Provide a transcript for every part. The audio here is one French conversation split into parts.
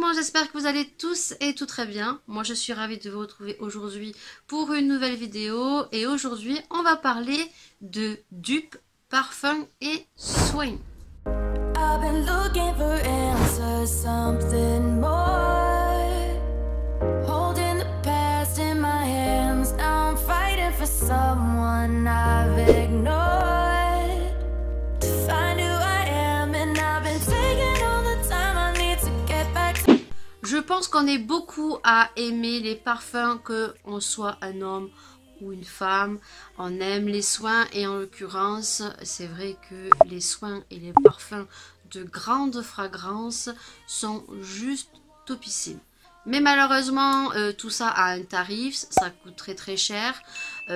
monde, j'espère que vous allez tous et tout très bien. Moi je suis ravie de vous retrouver aujourd'hui pour une nouvelle vidéo. Et aujourd'hui on va parler de dupes, parfums et soins. I've been looking for answers, something more. Holding the past in my hands, now I'm fighting for someone I've ignored. To find who I am, and I've been taking all the time I need to get back to. Je pense qu'on est beaucoup à aimer les parfums, que on soit un homme ou une femme. On aime les soins et en l'occurrence, c'est vrai que les soins et les parfums de grande fragrance sont juste topissimes. Mais malheureusement, tout ça a un tarif, ça coûte très cher.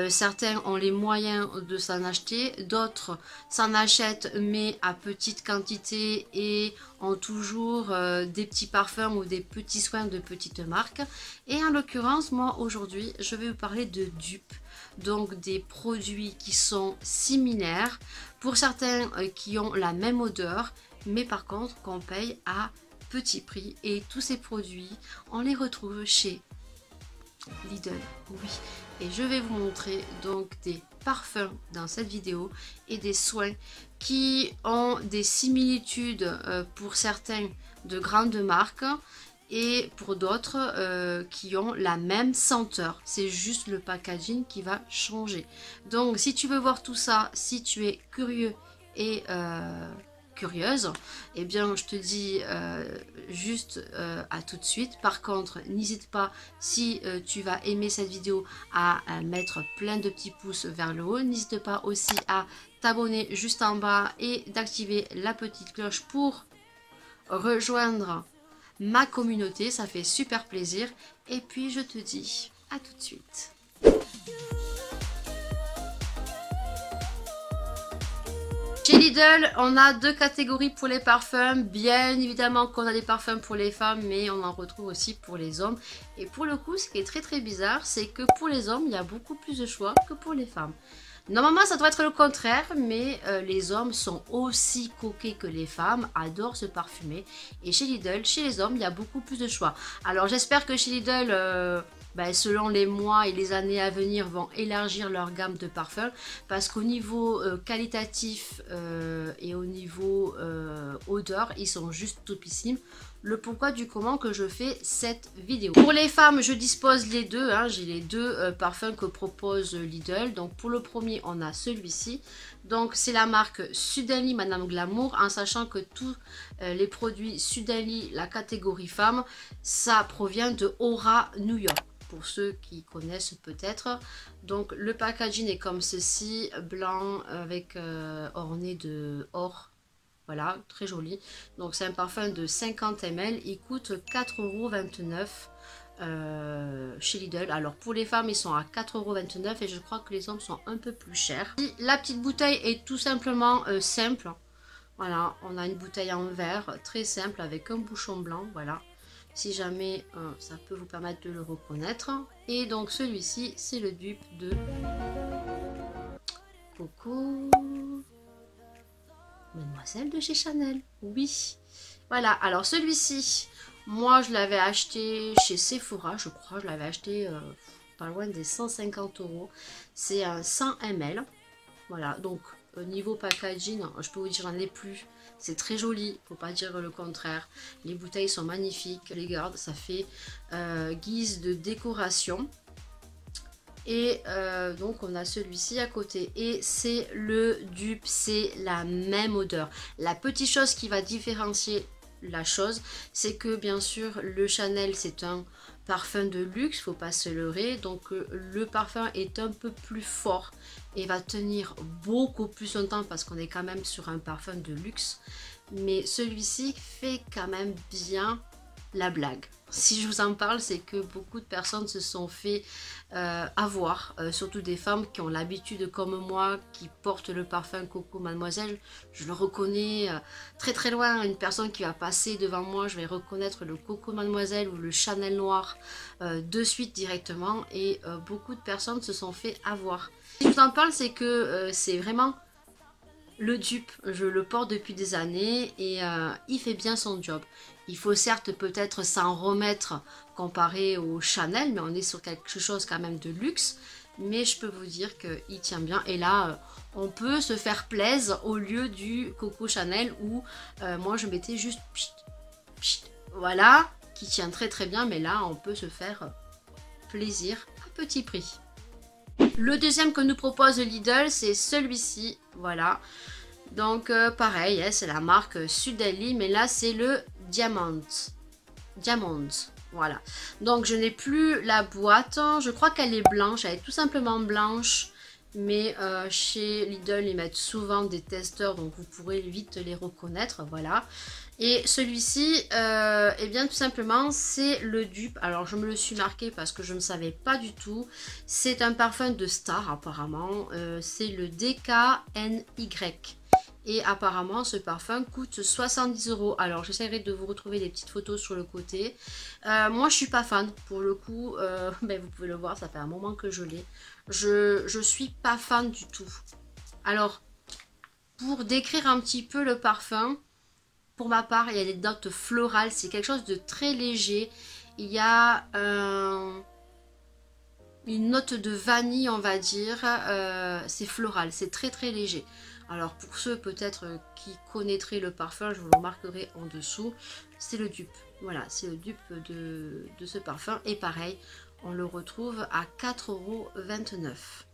Certains ont les moyens de s'en acheter, d'autres s'en achètent mais à petite quantité et ont toujours des petits parfums ou des petits soins de petites marques. Et en l'occurrence, moi aujourd'hui, je vais vous parler de dupes. Donc des produits qui sont similaires, pour certains qui ont la même odeur, mais par contre qu'on paye à petit prix. Et tous ces produits, on les retrouve chez Lidl, oui. Et je vais vous montrer donc des parfums dans cette vidéo et des soins qui ont des similitudes pour certains de grandes marques et pour d'autres qui ont la même senteur. C'est juste le packaging qui va changer. Donc si tu veux voir tout ça, si tu es curieux et curieuse, eh bien je te dis juste à tout de suite. Par contre, n'hésite pas, si tu vas aimer cette vidéo, à mettre plein de petits pouces vers le haut. N'hésite pas aussi à t'abonner juste en bas et d'activer la petite cloche pour rejoindre ma communauté, ça fait super plaisir. Et puis je te dis à tout de suite. Chez Lidl, on a deux catégories pour les parfums. Bien évidemment qu'on a des parfums pour les femmes, mais on en retrouve aussi pour les hommes. Et pour le coup, ce qui est très bizarre, c'est que pour les hommes, il y a beaucoup plus de choix que pour les femmes. Normalement, ça doit être le contraire, mais les hommes sont aussi coquets que les femmes, adorent se parfumer. Et chez Lidl, chez les hommes, il y a beaucoup plus de choix. Alors j'espère que chez Lidl, selon les mois et les années à venir, vont élargir leur gamme de parfums. Parce qu'au niveau qualitatif et au niveau odeur, ils sont juste topissimes. Le pourquoi du comment que je fais cette vidéo. Pour les femmes, je dispose les deux, hein, j'ai les deux parfums que propose Lidl. Donc pour le premier, on a celui-ci. Donc c'est la marque Suddenly Madame Glamour, en sachant que tous les produits Suddenly, la catégorie femme, ça provient de Aura New York. Pour ceux qui connaissent peut-être. Donc le packaging est comme ceci, blanc avec orné de or. Voilà, très joli. Donc c'est un parfum de 50 ml. Il coûte 4,29 € chez Lidl. Alors pour les femmes, ils sont à 4,29 € et je crois que les hommes sont un peu plus chers. La petite bouteille est tout simplement simple. Voilà, on a une bouteille en verre très simple avec un bouchon blanc. Voilà, si jamais ça peut vous permettre de le reconnaître. Et donc celui-ci, c'est le dupe de Coco Mademoiselle de chez Chanel, oui. Voilà, alors celui-ci, moi je l'avais acheté chez Sephora, je crois, je l'avais acheté pas loin des 150 €. C'est un 100 ml, voilà, donc niveau packaging, je peux vous dire, j'en ai plus. C'est très joli, faut pas dire le contraire. Les bouteilles sont magnifiques, les garde, ça fait guise de décoration. Et donc on a celui-ci à côté et c'est le dupe, c'est la même odeur. La petite chose qui va différencier la chose, c'est que bien sûr le Chanel c'est un parfum de luxe, faut pas se leurrer. Donc le parfum est un peu plus fort et va tenir beaucoup plus longtemps parce qu'on est quand même sur un parfum de luxe. Mais celui-ci fait quand même bien la blague. Si je vous en parle, c'est que beaucoup de personnes se sont fait avoir, surtout des femmes qui ont l'habitude comme moi, qui portent le parfum Coco Mademoiselle. Je le reconnais très loin, une personne qui va passer devant moi, je vais reconnaître le Coco Mademoiselle ou le Chanel Noir de suite directement. Et beaucoup de personnes se sont fait avoir. Si je vous en parle, c'est que c'est vraiment Le dupe, je le porte depuis des années et il fait bien son job. Il faut certes peut-être s'en remettre comparé au Chanel, mais on est sur quelque chose quand même de luxe. Mais je peux vous dire qu'il tient bien. Et là, on peut se faire plaisir au lieu du Coco Chanel où moi je mettais juste pchit, pchit, voilà, qui tient très très bien. Mais là, on peut se faire plaisir à petit prix. Le deuxième que nous propose Lidl, c'est celui-ci, voilà. Donc pareil, hein, c'est la marque Sudelli, mais là c'est le Diamond. Diamond, voilà. Donc je n'ai plus la boîte, je crois qu'elle est blanche, elle est tout simplement blanche. Mais chez Lidl, ils mettent souvent des testeurs, donc vous pourrez vite les reconnaître, voilà. Et celui-ci, eh bien tout simplement, c'est le dupe. Alors je me le suis marqué parce que je ne savais pas du tout. C'est un parfum de star apparemment, c'est le DKNY. Et apparemment, ce parfum coûte 70 €. Alors, j'essaierai de vous retrouver des petites photos sur le côté. Moi, je suis pas fan. Pour le coup, ben, vous pouvez le voir, ça fait un moment que je l'ai. Je suis pas fan du tout. Alors, pour décrire un petit peu le parfum, pour ma part, il y a des notes florales. C'est quelque chose de très léger. Il y a une note de vanille, on va dire. C'est floral, c'est très très léger. Alors pour ceux peut-être qui connaîtraient le parfum, je vous le remarquerai en dessous, c'est le dupe. Voilà, c'est le dupe de ce parfum. Et pareil, on le retrouve à 4,29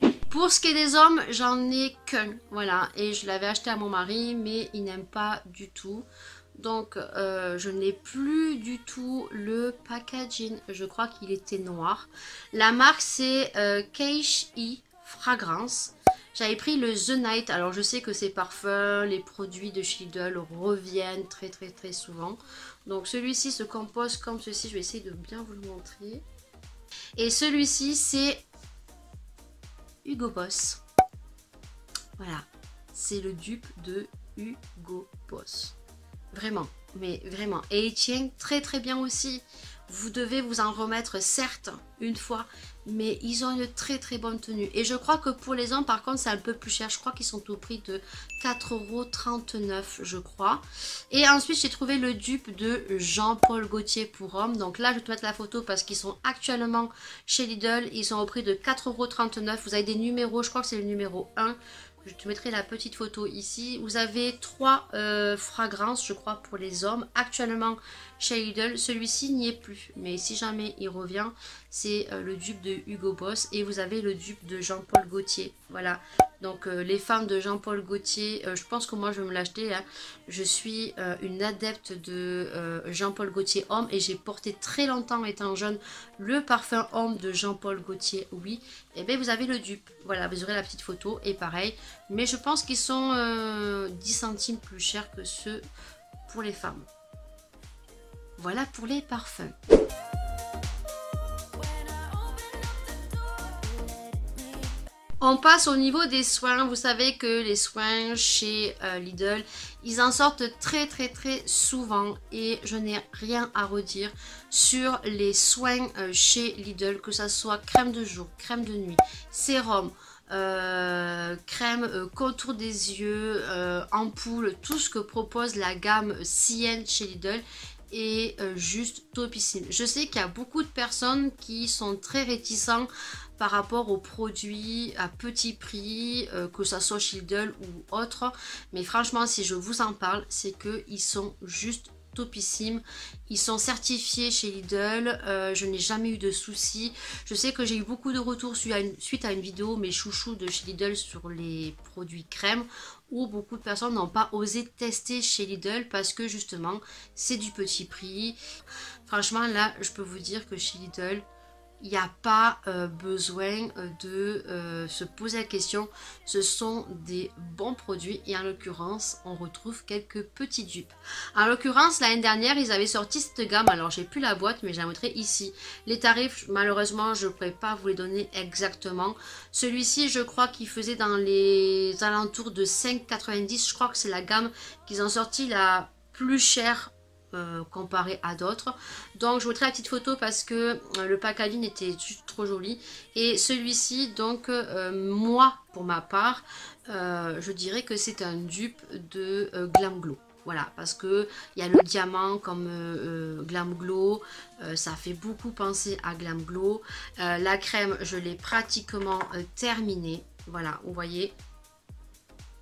€. Pour ce qui est des hommes, j'en ai qu'un. Voilà, et je l'avais acheté à mon mari, mais il n'aime pas du tout. Donc je n'ai plus du tout le packaging. Je crois qu'il était noir. La marque c'est Keish E Fragrance. J'avais pris le The Night, alors je sais que ces parfums, les produits de chez Lidl reviennent très souvent. Donc celui-ci se compose comme ceci, je vais essayer de bien vous le montrer. Et celui-ci c'est Hugo Boss. Voilà, c'est le dupe de Hugo Boss. Vraiment, mais vraiment. Et il tient très bien aussi. Vous devez vous en remettre certes une fois, mais ils ont une très bonne tenue. Et je crois que pour les hommes par contre c'est un peu plus cher. Je crois qu'ils sont au prix de 4,39 € je crois. Et ensuite j'ai trouvé le dupe de Jean-Paul Gaultier pour hommes. Donc là je vais te mettre la photo parce qu'ils sont actuellement chez Lidl. Ils sont au prix de 4,39 €. Vous avez des numéros, je crois que c'est le numéro 1. Je te mettrai la petite photo ici. Vous avez 3 fragrances, je crois, pour les hommes. Actuellement, chez Lidl, celui-ci n'y est plus. Mais si jamais il revient, c'est le dupe de Hugo Boss. Et vous avez le dupe de Jean-Paul Gaultier. Voilà. Donc, les fans de Jean-Paul Gaultier, je pense que moi, je vais me l'acheter. Hein. Je suis une adepte de Jean-Paul Gaultier homme. Et j'ai porté très longtemps, étant jeune, le parfum homme de Jean-Paul Gaultier, oui. Et bien, vous avez le dupe. Voilà, vous aurez la petite photo. Et pareil. Mais je pense qu'ils sont 10 centimes plus chers que ceux pour les femmes. Voilà pour les parfums. On passe au niveau des soins. Vous savez que les soins chez Lidl, ils en sortent très souvent. Et je n'ai rien à redire sur les soins chez Lidl. Que ça soit crème de jour, crème de nuit, sérum, crème contour des yeux, ampoule, tout ce que propose la gamme Sienne chez Lidl est juste topissime. Je sais qu'il y a beaucoup de personnes qui sont très réticents par rapport aux produits à petit prix, que ça soit chez Lidl ou autre, mais franchement si je vous en parle, c'est qu'ils sont juste topissimes. Ils sont certifiés chez Lidl, je n'ai jamais eu de soucis. Je sais que j'ai eu beaucoup de retours suite à une vidéo mes chouchous de chez Lidl sur les produits crème, où beaucoup de personnes n'ont pas osé tester chez Lidl parce que justement c'est du petit prix. Franchement là je peux vous dire que chez Lidl il n'y a pas besoin de se poser la question. Ce sont des bons produits et en l'occurrence on retrouve quelques petits dupes. En l'occurrence l'année dernière ils avaient sorti cette gamme, alors j'ai plus la boîte mais je la mettrai ici. Les tarifs malheureusement je ne pourrais pas vous les donner exactement. Celui-ci je crois qu'il faisait dans les alentours de 5,90 €. Je crois que c'est la gamme qu'ils ont sorti la plus chère comparé à d'autres. Donc je vous mettrai la petite photo parce que le packaging était juste trop joli. Et celui-ci, donc moi pour ma part, je dirais que c'est un dupe de Glam Glow. Voilà, parce que il y a le diamant comme Glam Glow, ça fait beaucoup penser à Glam Glow. La crème, je l'ai pratiquement terminée. Voilà, vous voyez.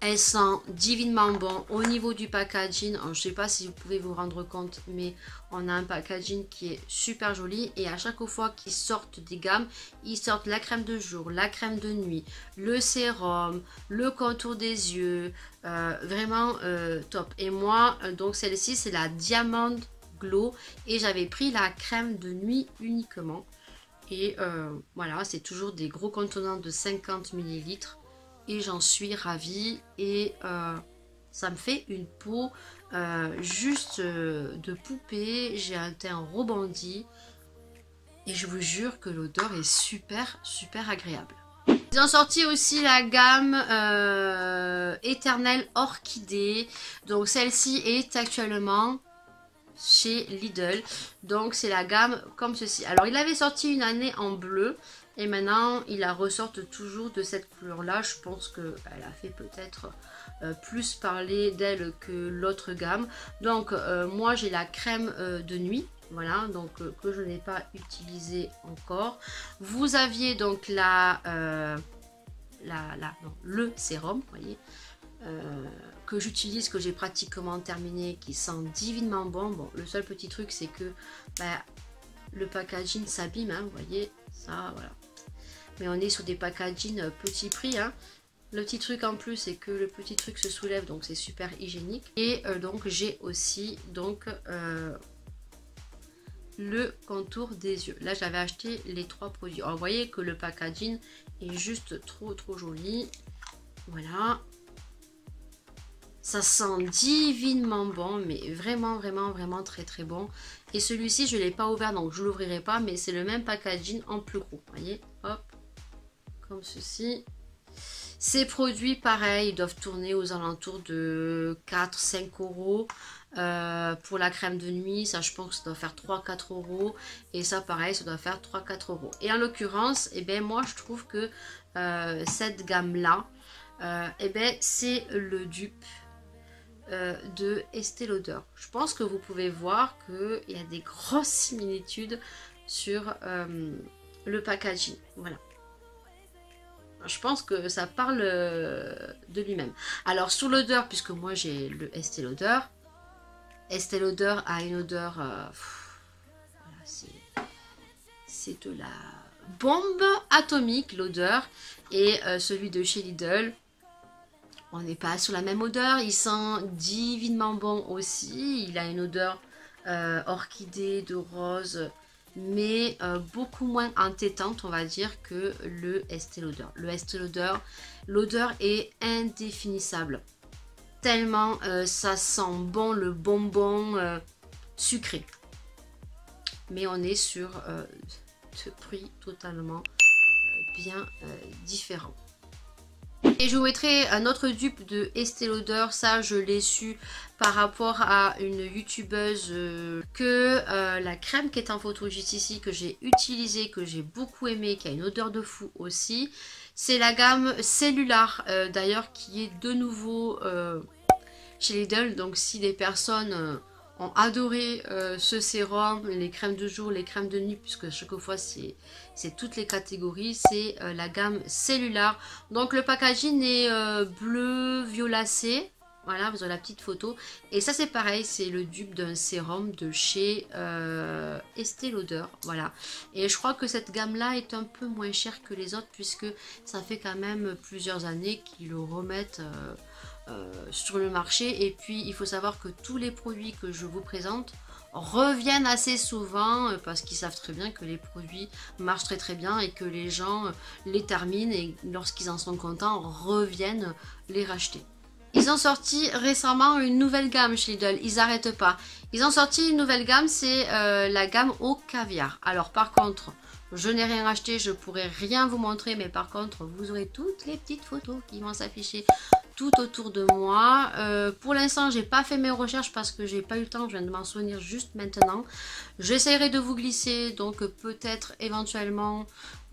Elle sent divinement bon au niveau du packaging. Je ne sais pas si vous pouvez vous rendre compte, mais on a un packaging qui est super joli. Et à chaque fois qu'ils sortent des gammes, ils sortent la crème de jour, la crème de nuit, le sérum, le contour des yeux. Vraiment top. Et moi, donc celle-ci, c'est la Diamond Glow. Et j'avais pris la crème de nuit uniquement. Et voilà, c'est toujours des gros contenants de 50 ml. Et j'en suis ravie et ça me fait une peau juste de poupée. J'ai un teint rebondi et je vous jure que l'odeur est super agréable. Ils ont sorti aussi la gamme Éternelle Orchidée. Donc celle-ci est actuellement chez Lidl. Donc c'est la gamme comme ceci. Alors il avait sorti une année en bleu. Et maintenant, il la ressorte toujours de cette couleur-là. Je pense qu'elle a fait peut-être plus parler d'elle que l'autre gamme. Donc, moi, j'ai la crème de nuit. Voilà, donc que je n'ai pas utilisée encore. Vous aviez donc le sérum, vous voyez, que j'utilise, que j'ai pratiquement terminé, qui sent divinement bon. Bon, le seul petit truc, c'est que le packaging s'abîme, hein, vous voyez, ça, voilà. Mais on est sur des packaging petit prix, hein. Le petit truc en plus, c'est que le petit truc se soulève, donc c'est super hygiénique. Et donc j'ai aussi donc le contour des yeux. Là, j'avais acheté les 3 produits. Alors, vous voyez que le packaging est juste trop joli. Voilà. Ça sent divinement bon, mais vraiment très bon. Et celui-ci, je ne l'ai pas ouvert, donc je ne l'ouvrirai pas, mais c'est le même packaging en plus gros. Vous voyez, hop, comme ceci. Ces produits, pareil, ils doivent tourner aux alentours de 4-5 euros. Pour la crème de nuit, ça je pense que ça doit faire 3-4 euros. Et ça, pareil, ça doit faire 3-4 euros. Et en l'occurrence, eh ben, moi, je trouve que cette gamme-là, eh ben, c'est le dupe de Estée Lauder. Je pense que vous pouvez voir qu'il y a des grosses similitudes sur le packaging. Voilà. Je pense que ça parle de lui-même. Alors sur l'odeur, puisque moi j'ai le Estée Lauder. Estée Lauder a une odeur, voilà, c'est de la bombe atomique l'odeur. Et celui de chez Lidl, on n'est pas sur la même odeur. Il sent divinement bon aussi. Il a une odeur orchidée, de rose, mais beaucoup moins entêtante, on va dire, que le Estée Lauder. Le Estée Lauder, l'odeur est indéfinissable. Tellement ça sent bon, le bonbon sucré. Mais on est sur de prix totalement bien différents. Et je vous mettrai un autre dupe de Estée Lauder. Ça, je l'ai su par rapport à une youtubeuse que la crème qui est en photo juste ici, que j'ai utilisée, que j'ai beaucoup aimé, qui a une odeur de fou aussi. C'est la gamme Cellular, d'ailleurs, qui est de nouveau chez Lidl. Donc, si des personnes ont adoré ce sérum, les crèmes de jour, les crèmes de nuit, puisque chaque fois c'est toutes les catégories, c'est la gamme Cellular. Donc le packaging est bleu violacé, voilà, vous avez la petite photo. Et ça c'est pareil, c'est le dupe d'un sérum de chez Estée Lauder, voilà. Et je crois que cette gamme là est un peu moins chère que les autres, puisque ça fait quand même plusieurs années qu'ils le remettent sur le marché. Et puis il faut savoir que tous les produits que je vous présente reviennent assez souvent parce qu'ils savent très bien que les produits marchent très bien et que les gens les terminent et lorsqu'ils en sont contents reviennent les racheter. Ils ont sorti récemment une nouvelle gamme chez Lidl, ils n'arrêtent pas. Ils ont sorti une nouvelle gamme, c'est la gamme au caviar. Alors par contre, je n'ai rien acheté, je pourrais rien vous montrer, mais par contre, vous aurez toutes les petites photos qui vont s'afficher tout autour de moi. Pour l'instant, j'ai pas fait mes recherches parce que j'ai pas eu le temps, je viens de m'en souvenir juste maintenant. J'essaierai de vous glisser, donc peut-être éventuellement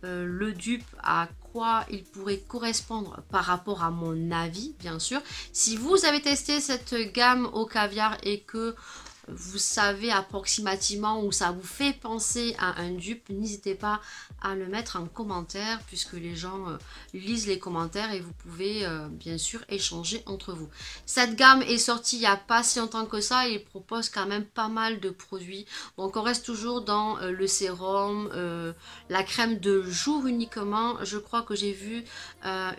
le dupe, à quoi il pourrait correspondre par rapport à mon avis, bien sûr. Si vous avez testé cette gamme au caviar et que vous savez approximativement où ça vous fait penser à un dupe, n'hésitez pas à le mettre en commentaire puisque les gens lisent les commentaires et vous pouvez bien sûr échanger entre vous. Cette gamme est sortie il n'y a pas si longtemps que ça et il propose quand même pas mal de produits. Donc on reste toujours dans le sérum, la crème de jour uniquement. Je crois que j'ai vu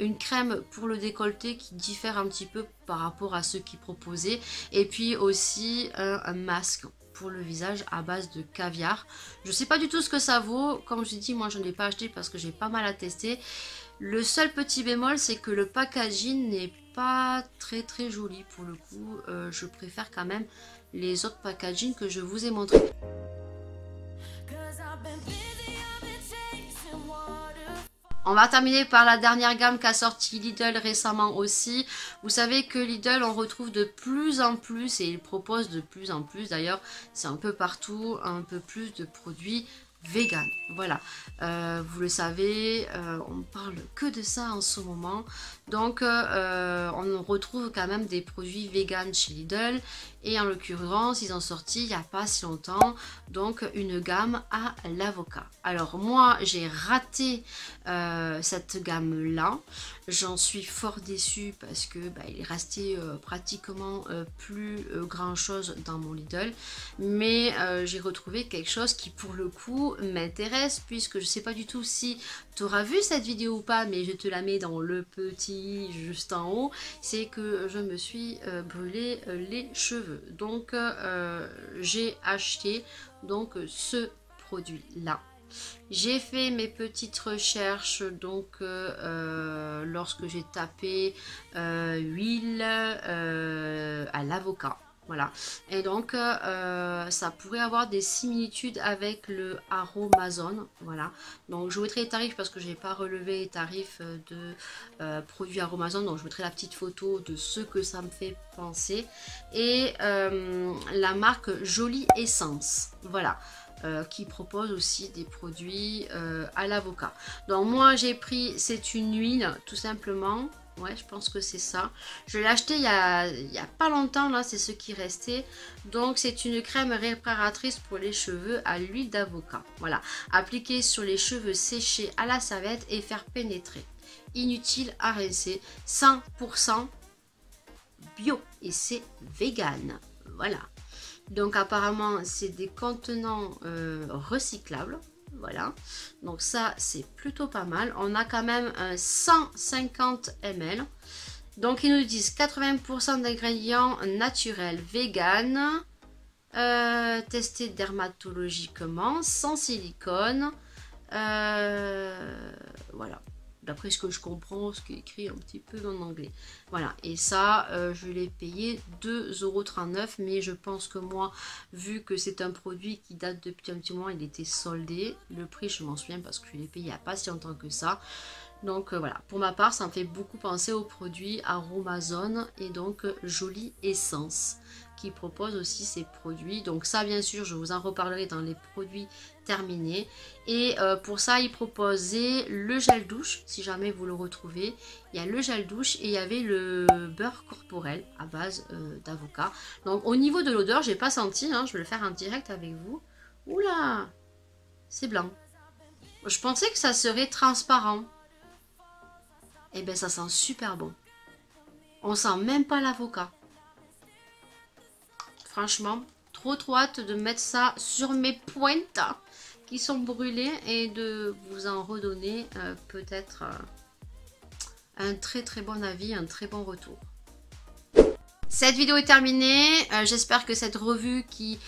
une crème pour le décolleté qui diffère un petit peu par rapport à ceux qui proposaient, et puis aussi un masque pour le visage à base de caviar. Je sais pas du tout ce que ça vaut, comme je dis, moi je ne l'ai pas acheté parce que j'ai pas mal à tester. Le seul petit bémol, c'est que le packaging n'est pas très joli pour le coup. Je préfère quand même les autres packaging que je vous ai montré. On va terminer par la dernière gamme qu'a sorti Lidl récemment aussi. Vous savez que Lidl, on retrouve de plus en plus, et il propose de plus en plus d'ailleurs, c'est un peu partout, un peu plus de produits vegan. Voilà, vous le savez, on parle que de ça en ce moment. Donc on retrouve quand même des produits vegan chez Lidl. Et en l'occurrence, ils ont sorti il n'y a pas si longtemps donc une gamme à l'avocat. Alors moi, j'ai raté cette gamme-là. J'en suis fort déçue parce que il est resté pratiquement plus grand-chose dans mon Lidl. Mais j'ai retrouvé quelque chose qui pour le coup m'intéresse puisque je ne sais pas du tout si tu auras vu cette vidéo ou pas, mais je te la mets dans le petit juste en haut. C'est que je me suis brûlé les cheveux. Donc j'ai acheté donc ce produit là. J'ai fait mes petites recherches donc lorsque j'ai tapé huile à l'avocat. Voilà, et donc ça pourrait avoir des similitudes avec le Aromazone. Voilà, donc je vous mettrai les tarifs parce que je n'ai pas relevé les tarifs de produits Aromazone, donc je mettrai la petite photo de ce que ça me fait penser. Et la marque Jolie Essence, voilà, qui propose aussi des produits à l'avocat. Donc moi j'ai pris, c'est une huile tout simplement. Ouais, je pense que c'est ça. Je l'ai acheté il y a pas longtemps, là, c'est ce qui restait. Donc, c'est une crème réparatrice pour les cheveux à l'huile d'avocat. Voilà, appliquer sur les cheveux séchés à la serviette et faire pénétrer. Inutile à rincer, 100% bio et c'est vegan. Voilà. Donc, apparemment, c'est des contenants recyclables. Voilà, donc ça c'est plutôt pas mal. On a quand même 150 ml. Donc ils nous disent 80% d'ingrédients naturels, vegan, testés dermatologiquement, sans silicone. Voilà, d'après ce que je comprends, ce qui est écrit un petit peu en anglais. Voilà, et ça, je l'ai payé 2,39 €, mais je pense que moi, vu que c'est un produit qui date depuis un petit moment, il était soldé. Le prix, je m'en souviens parce que je l'ai payé il n'y a pas si longtemps que ça. Donc voilà, pour ma part, ça me fait beaucoup penser aux produits Aromazone et donc Jolie Essence qui propose aussi ces produits. Donc ça, bien sûr, je vous en reparlerai dans les produits terminés. Et pour ça, il proposait le gel douche, si jamais vous le retrouvez. Il y a le gel douche et il y avait le beurre corporel à base d'avocat. Donc au niveau de l'odeur, j'ai pas senti, hein, je vais le faire en direct avec vous. Oula, c'est blanc. Je pensais que ça serait transparent. Et bien ça sent super bon. On sent même pas l'avocat. Franchement, trop hâte de mettre ça sur mes pointes qui sont brûlées et de vous en redonner peut-être un très bon avis, un très bon retour. Cette vidéo est terminée. J'espère que cette revue qui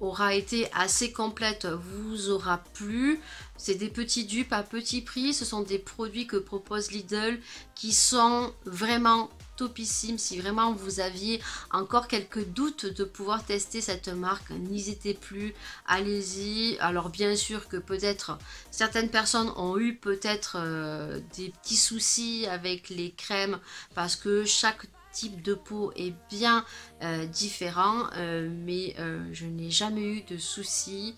aura été assez complète vous aura plu. C'est des petits dupes à petit prix. Ce sont des produits que propose Lidl qui sont vraiment topissime. Si vraiment vous aviez encore quelques doutes de pouvoir tester cette marque, n'hésitez plus, allez-y. Alors bien sûr que peut-être certaines personnes ont eu peut-être des petits soucis avec les crèmes parce que chaque type de peau est bien différent, mais je n'ai jamais eu de soucis.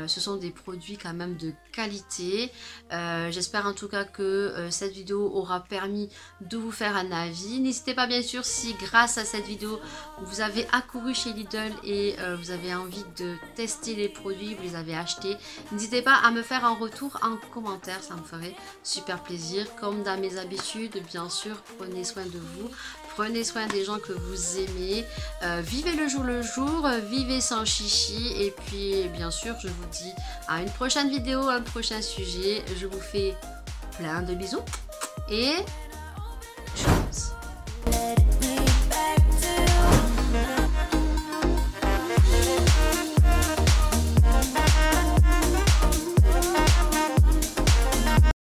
Ce sont des produits quand même de qualité. J'espère en tout cas que cette vidéo aura permis de vous faire un avis. N'hésitez pas bien sûr, si grâce à cette vidéo vous avez accouru chez Lidl et vous avez envie de tester les produits, vous les avez achetés, n'hésitez pas à me faire un retour en commentaire, ça me ferait super plaisir. Comme dans mes habitudes, bien sûr, prenez soin de vous, prenez soin des gens que vous aimez, vivez le jour, vivez sans chichi, et puis bien sûr je vous dis à une prochaine vidéo, un prochain sujet. Je vous fais plein de bisous et